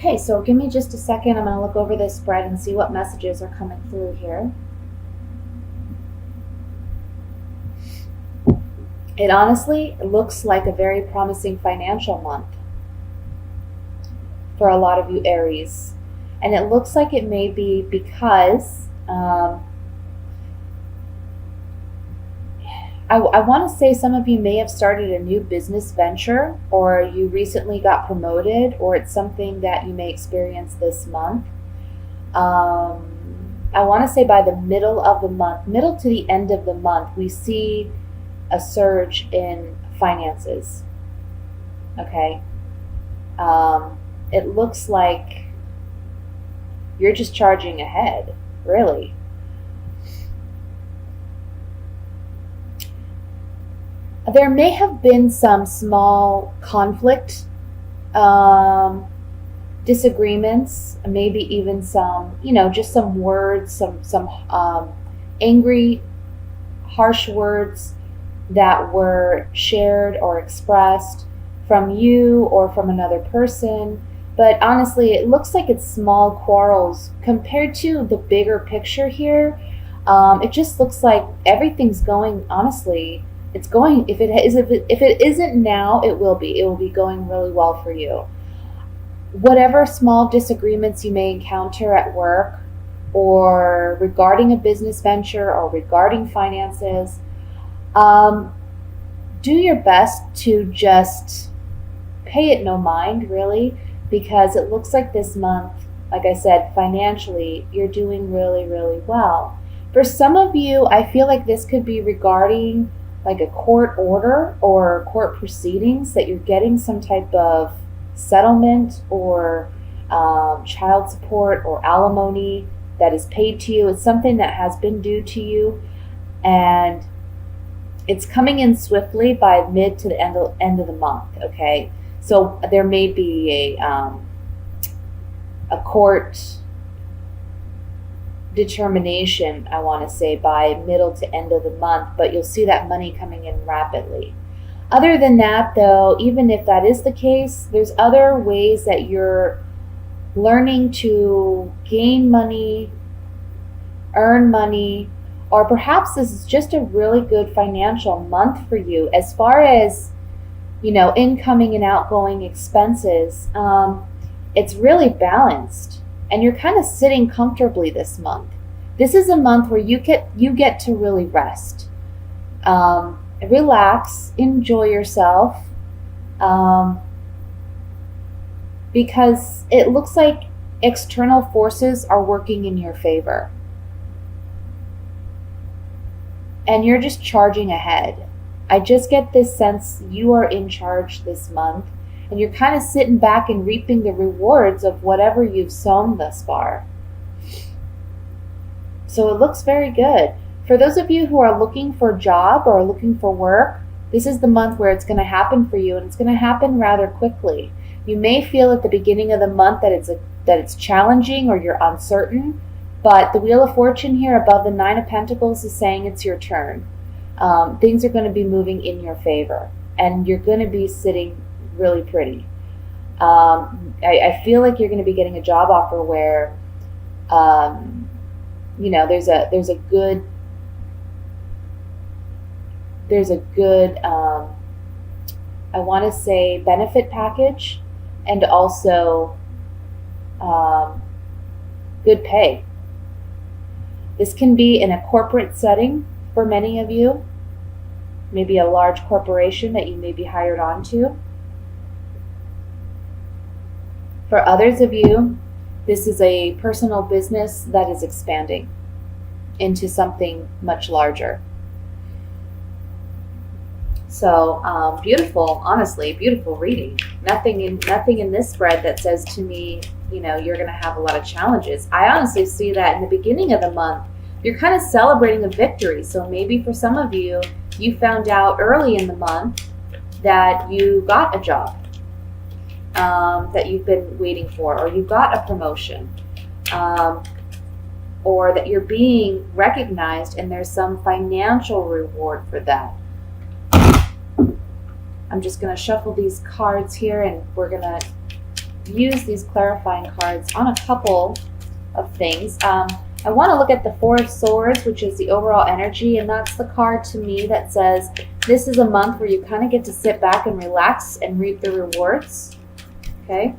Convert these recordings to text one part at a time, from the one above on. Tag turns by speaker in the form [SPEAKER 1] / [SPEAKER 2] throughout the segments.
[SPEAKER 1] Okay, so give me just a second. I'm going to look over this spread and see what messages are coming through here. It honestly looks like a very promising financial month for a lot of you Aries. And it looks like it may be because I want to say some of you may have started a new business venture, or you recently got promoted, or it's something that you may experience this month. I want to say by the middle of the month, middle to the end of the month, we see a surge in finances. Okay. It looks like you're just charging ahead, really. There may have been some small conflict, disagreements, maybe even some, just some words, some angry, harsh words that were shared or expressed from you or from another person. But honestly, it looks like it's small quarrels compared to the bigger picture here. It just looks like everything's going, honestly, it's going, if it isn't now, it will be. It will be going really well for you. Whatever small disagreements you may encounter at work or regarding a business venture or regarding finances, do your best to just pay it no mind, really, because it looks like this month, like I said, financially, you're doing really, really well. For some of you, I feel like this could be regarding like a court order or court proceedings, that you're getting some type of settlement or child support or alimony that is paid to you. It's something that has been due to you, and it's coming in swiftly by mid to the end of the month. Okay, so there may be a court determination, I want to say, by middle to end of the month, but you'll see that money coming in rapidly. Other than that, though, even if that is the case, there's other ways that you're learning to gain money, earn money, or perhaps this is just a really good financial month for you as far as, incoming and outgoing expenses. It's really balanced, and you're kind of sitting comfortably this month. This is a month where you get to really rest, relax, enjoy yourself, because it looks like external forces are working in your favor, and you're just charging ahead. I just get this sense you are in charge this month, and you're kind of sitting back and reaping the rewards of whatever you've sown thus far. So it looks very good. For those of you who are looking for a job or looking for work, this is the month where it's going to happen for you, and it's going to happen rather quickly. You may feel at the beginning of the month that it's challenging or you're uncertain, but the Wheel of Fortune here above the Nine of Pentacles is saying it's your turn. Things are going to be moving in your favor, and you're going to be sitting really pretty. I feel like you're going to be getting a job offer where, there's a good I want to say benefit package, and also good pay. This can be in a corporate setting for many of you, maybe a large corporation that you may be hired onto. For others of you, this is a personal business that is expanding into something much larger. So beautiful, honestly, beautiful reading. Nothing in this spread that says to me, you're going to have a lot of challenges. I honestly see that in the beginning of the month, you're kind of celebrating a victory. So maybe for some of you, you found out early in the month that you got a job that you've been waiting for, or you got a promotion, or that you're being recognized and there's some financial reward for that. I'm just going to shuffle these cards here, and we're going to use these clarifying cards on a couple of things. I want to look at the Four of Swords, which is the overall energy, and that's the card to me that says this is a month where you kind of get to sit back and relax and reap the rewards. Okay.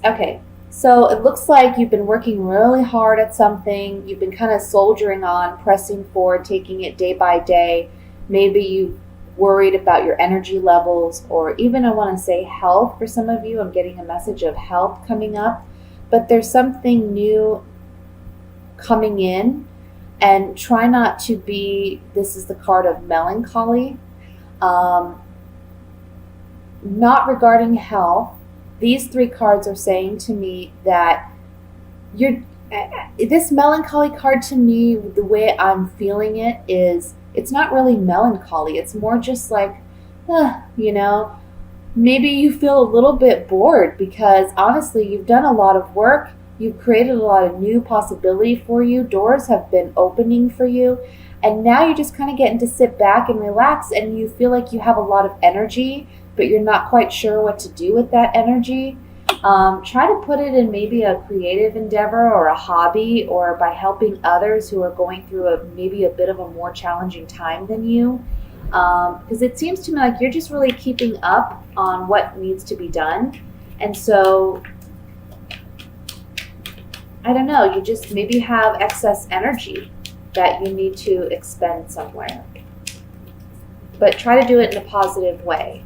[SPEAKER 1] Okay, so it looks like you've been working really hard at something. You've been kind of soldiering on, pressing forward, taking it day by day. Maybe you worried about your energy levels, or even I want to say health. For some of you, I'm getting a message of health coming up, but there's something new coming in, and try not to be, this is the card of melancholy, not regarding health. These three cards are saying to me that this melancholy card to me, the way I'm feeling it is, it's not really melancholy. It's more just like, maybe you feel a little bit bored because honestly, you've done a lot of work. You've created a lot of new possibility for you. Doors have been opening for you. And now you're just kind of getting to sit back and relax, and you feel like you have a lot of energy, but you're not quite sure what to do with that energy. Try to put it in maybe a creative endeavor or a hobby, or by helping others who are going through maybe a bit of a more challenging time than you. Because it seems to me like you're just really keeping up on what needs to be done. And so, I don't know, you just maybe have excess energy that you need to expend somewhere. But try to do it in a positive way.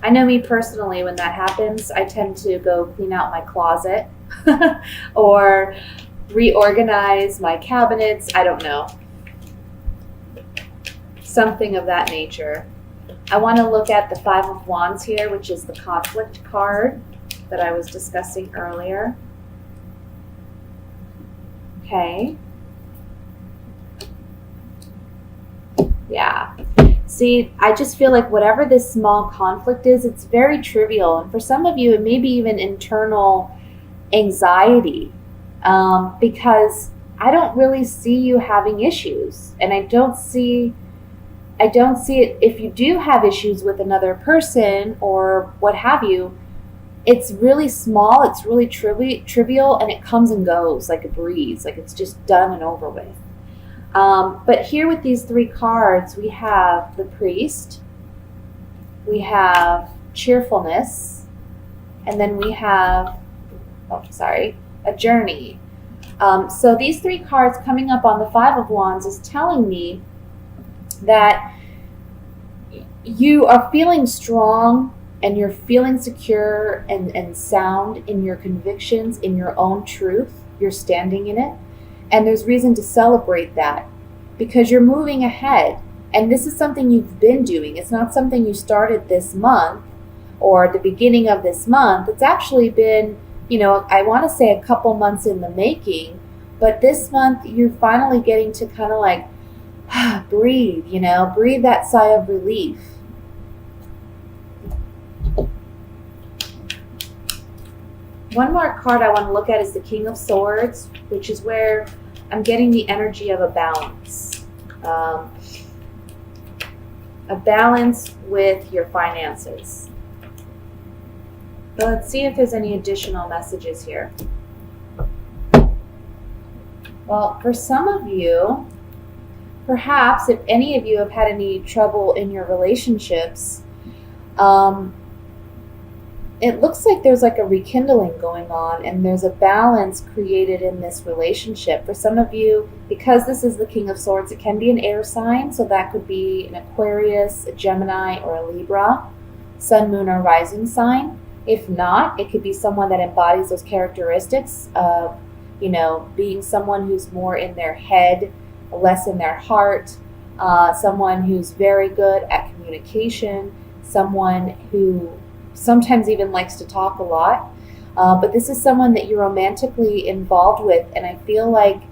[SPEAKER 1] I know me personally, when that happens, I tend to go clean out my closet or reorganize my cabinets. I don't know. Something of that nature. I want to look at the Five of Wands here, which is the conflict card that I was discussing earlier. Okay. Yeah. See, I just feel like whatever this small conflict is, it's very trivial. And for some of you, it may be even internal anxiety, because I don't really see you having issues. And I don't see it. If you do have issues with another person or what have you, it's really small, it's really trivial, and it comes and goes like a breeze, like it's just done and over with. But here with these three cards, we have the Priest, we have cheerfulness, and then we have, a journey. So these three cards coming up on the Five of Wands is telling me that you are feeling strong and you're feeling secure and sound in your convictions, in your own truth. You're standing in it. And there's reason to celebrate that because you're moving ahead. And this is something you've been doing. It's not something you started this month or the beginning of this month. It's actually been, I want to say a couple months in the making. But this month, you're finally getting to kind of like breathe, breathe that sigh of relief. One more card I want to look at is the King of Swords, which is where I'm getting the energy of a balance. A balance with your finances. But let's see if there's any additional messages here. Well, for some of you, perhaps if any of you have had any trouble in your relationships, it looks like there's like a rekindling going on and there's a balance created in this relationship. For some of you, because this is the King of Swords, it can be an air sign. So that could be an Aquarius, a Gemini, or a Libra, sun, moon, or rising sign. If not, it could be someone that embodies those characteristics of, being someone who's more in their head, less in their heart, someone who's very good at communication, someone who sometimes even likes to talk a lot. But this is someone that you're romantically involved with. And I feel like,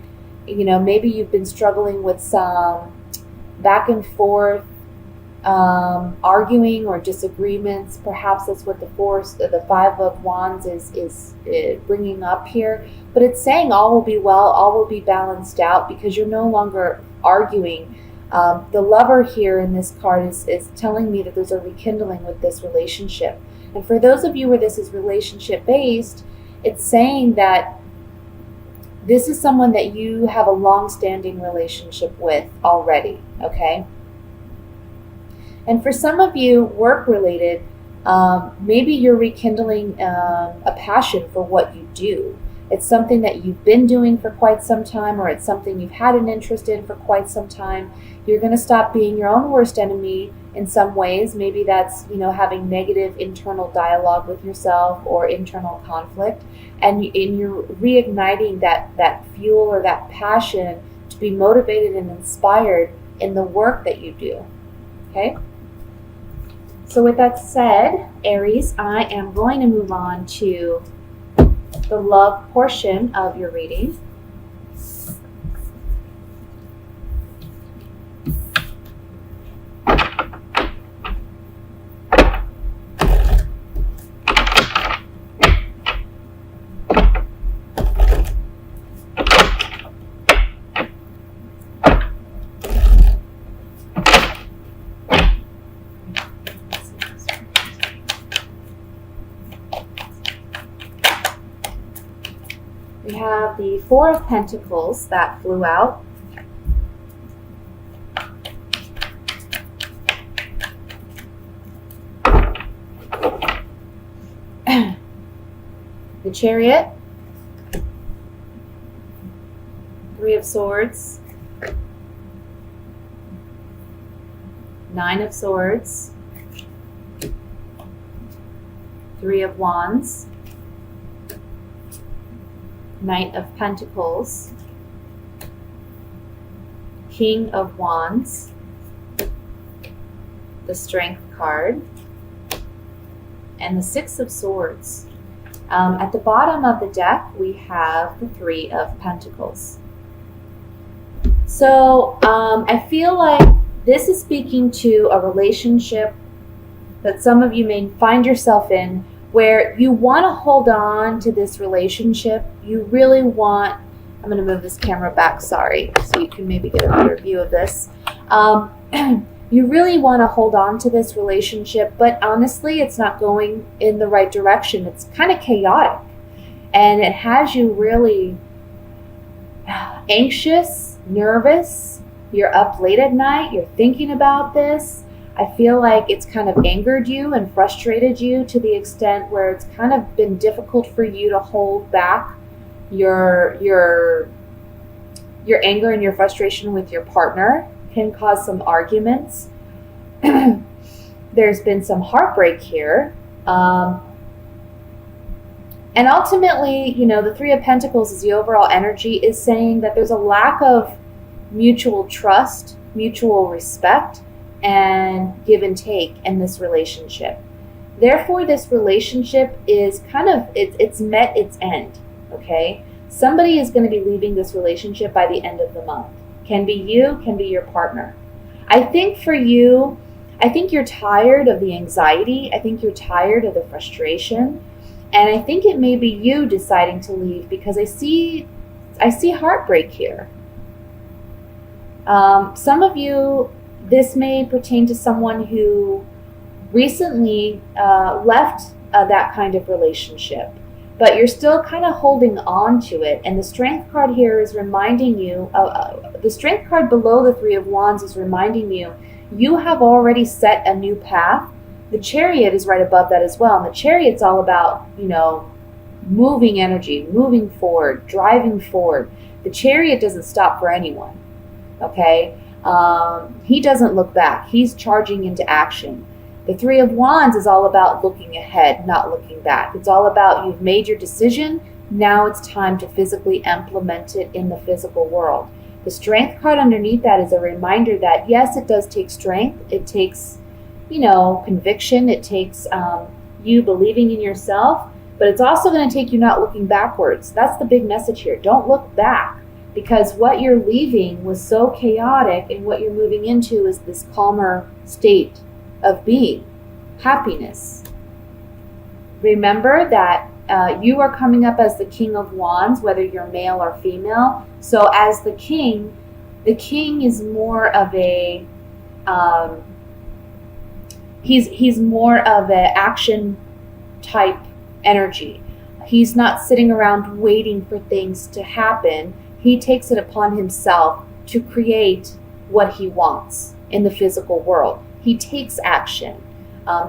[SPEAKER 1] maybe you've been struggling with some back and forth arguing or disagreements. Perhaps that's what the Five of Wands is bringing up here. But it's saying all will be well, all will be balanced out because you're no longer arguing. The Lover here in this card is telling me that there's a rekindling with this relationship. And for those of you where this is relationship based, it's saying that this is someone that you have a long-standing relationship with already, okay? And for some of you, work-related, maybe you're rekindling a passion for what you do. It's something that you've been doing for quite some time, or it's something you've had an interest in for quite some time. You're going to stop being your own worst enemy in some ways. Maybe that's, having negative internal dialogue with yourself or internal conflict. And you're reigniting that fuel or that passion to be motivated and inspired in the work that you do. Okay? So with that said, Aries, I am going to move on to the love portion of your reading. We have the Four of Pentacles that flew out. The Chariot. Three of Swords. Nine of Swords. Three of Wands. Knight of Pentacles, King of Wands, the Strength card, and the Six of Swords. At the bottom of the deck, we have the Three of Pentacles. So I feel like this is speaking to a relationship that some of you may find yourself in, where you want to hold on to this relationship. You really want, I'm going to move this camera back, sorry, so you can maybe get a better view of this. You really want to hold on to this relationship, but honestly, it's not going in the right direction. It's kind of chaotic, and it has you really anxious, nervous. You're up late at night, you're thinking about this. I feel like it's kind of angered you and frustrated you to the extent where it's kind of been difficult for you to hold back your anger and your frustration with your partner. Can cause some arguments. There's been some heartbreak here. And ultimately, the Three of Pentacles is the overall energy is saying that there's a lack of mutual trust, mutual respect, and give and take in this relationship. Therefore, this relationship is it's met its end, okay? Somebody is going to be leaving this relationship by the end of the month. Can be you, can be your partner. I think for you, I think you're tired of the anxiety. I think you're tired of the frustration. And I think it may be you deciding to leave because I see heartbreak here. Some of you, this may pertain to someone who recently left that kind of relationship, but you're still kind of holding on to it. And the Strength card here is reminding you, the Strength card below the Three of Wands is reminding you, you have already set a new path. The Chariot is right above that as well. And the Chariot's all about, moving energy, moving forward, driving forward. The Chariot doesn't stop for anyone, okay? He doesn't look back. He's charging into action. The Three of Wands is all about looking ahead, not looking back. It's all about you've made your decision. Now it's time to physically implement it in the physical world. The Strength card underneath that is a reminder that, yes, it does take strength. It takes, conviction. It takes you believing in yourself. But it's also going to take you not looking backwards. That's the big message here. Don't look back. because what you're leaving was so chaotic, and what you're moving into is this calmer state of being, happiness. Remember that you are coming up as the King of Wands, whether you're male or female. So as the king is more of a he's more of an action type energy. He's not sitting around waiting for things to happen. He takes it upon himself to create what he wants in the physical world. He takes action.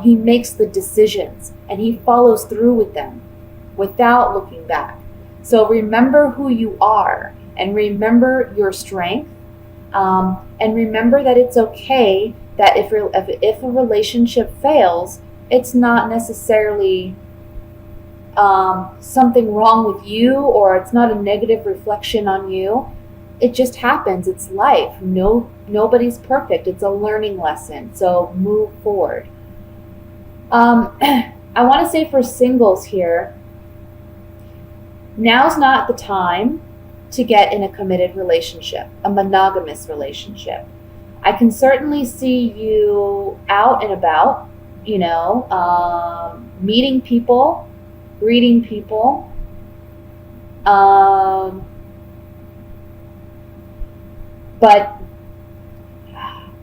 [SPEAKER 1] He makes the decisions, and he follows through with them without looking back. So remember who you are, and remember your strength, and remember that it's okay that if a relationship fails, it's not necessarily something wrong with you, or it's not a negative reflection on you. It just happens. It's life. Nobody's perfect. It's a learning lesson. So move forward. I want to say for singles here, now's not the time to get in a committed relationship, a monogamous relationship. I can certainly see you out and about, meeting people, greeting people, but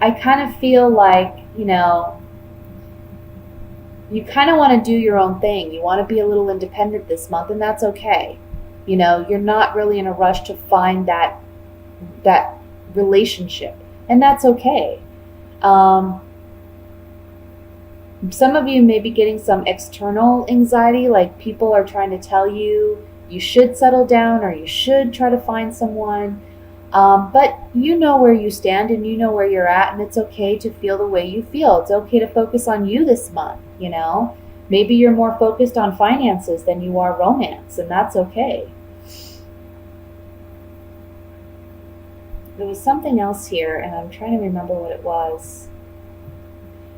[SPEAKER 1] I kind of feel like, you kind of want to do your own thing. You want to be a little independent this month, and that's okay. You're not really in a rush to find that relationship, and that's okay. Some of you may be getting some external anxiety, like people are trying to tell you should settle down or you should try to find someone. But you know where you stand and you know where you're at, and it's okay to feel the way you feel. It's okay to focus on you this month, Maybe you're more focused on finances than you are romance, and that's okay. There was something else here, and I'm trying to remember what it was.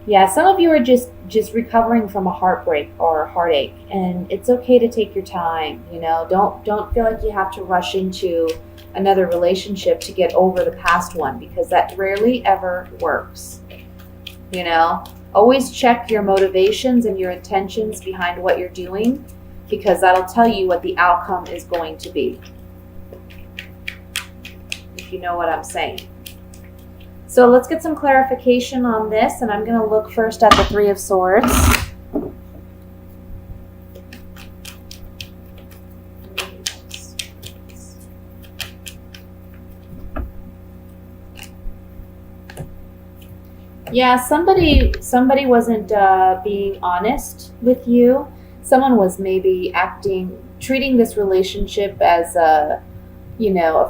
[SPEAKER 1] Yeah, some of you are just recovering from a heartbreak or a heartache, and it's okay to take your time. Don't feel like you have to rush into another relationship to get over the past one, because that rarely ever works. Always check your motivations and your intentions behind what you're doing, because that'll tell you what the outcome is going to be, if you know what I'm saying. So let's get some clarification on this, and I'm going to look first at the Three of Swords. Yeah, somebody wasn't being honest with you. Someone was maybe treating this relationship as a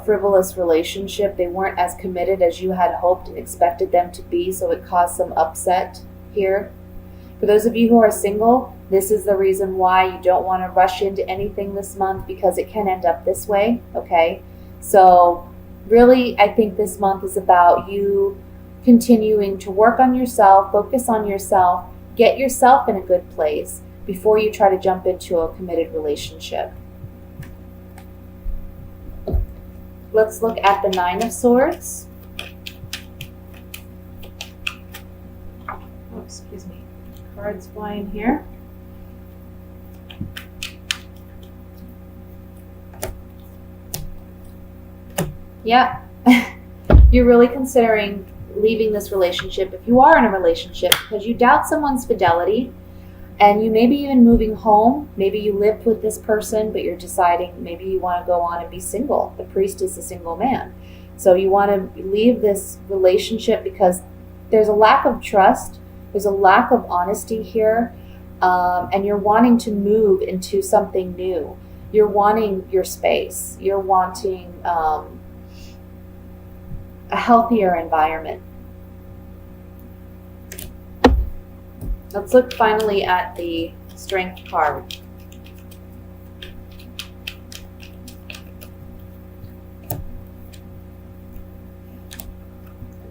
[SPEAKER 1] frivolous relationship. They weren't as committed as you had hoped and expected them to be, so it caused some upset here. For those of you who are single, this is the reason why you don't want to rush into anything this month, because it can end up this way, okay? So really, I think this month is about you continuing to work on yourself, focus on yourself, get yourself in a good place before you try to jump into a committed relationship. Let's look at the Nine of Swords. Oh, excuse me. Cards flying here. Yeah. You're really considering leaving this relationship, if you are in a relationship, because you doubt someone's fidelity, and you may be even moving home. Maybe you lived with this person, but you're deciding maybe you want to go on and be single. The Priest is a single man. So you want to leave this relationship because there's a lack of trust, there's a lack of honesty here, and you're wanting to move into something new. You're wanting your space. You're wanting a healthier environment. Let's look finally at the Strength card.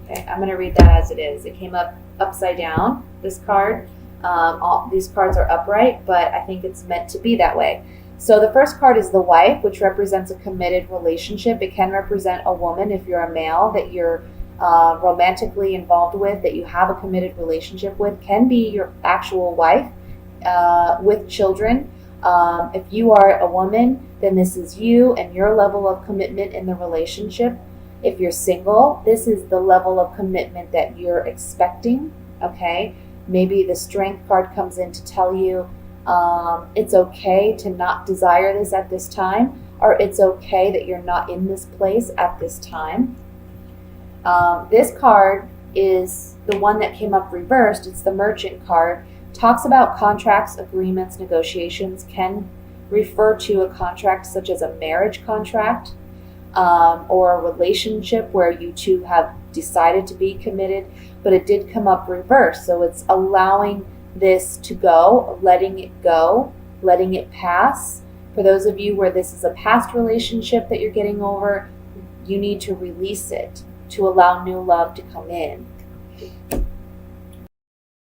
[SPEAKER 1] Okay, I'm going to read that as it is. It came up upside down, this card. All these cards are upright, but I think it's meant to be that way. So the first card is the wife, which represents a committed relationship. It can represent a woman if you're a male that you're romantically involved with, that you have a committed relationship with, can be your actual wife with children. If you are a woman, then this is you and your level of commitment in the relationship. If you're single, this is the level of commitment that you're expecting, okay? Maybe the Strength card comes in to tell you it's okay to not desire this at this time, or it's okay that you're not in this place at this time. This card is the one that came up reversed. It's the Merchant card. Talks about contracts, agreements, negotiations, can refer to a contract such as a marriage contract or a relationship where you two have decided to be committed, but it did come up reversed. So it's allowing this to go, letting it pass. For those of you where this is a past relationship that you're getting over, you need to release it to allow new love to come in.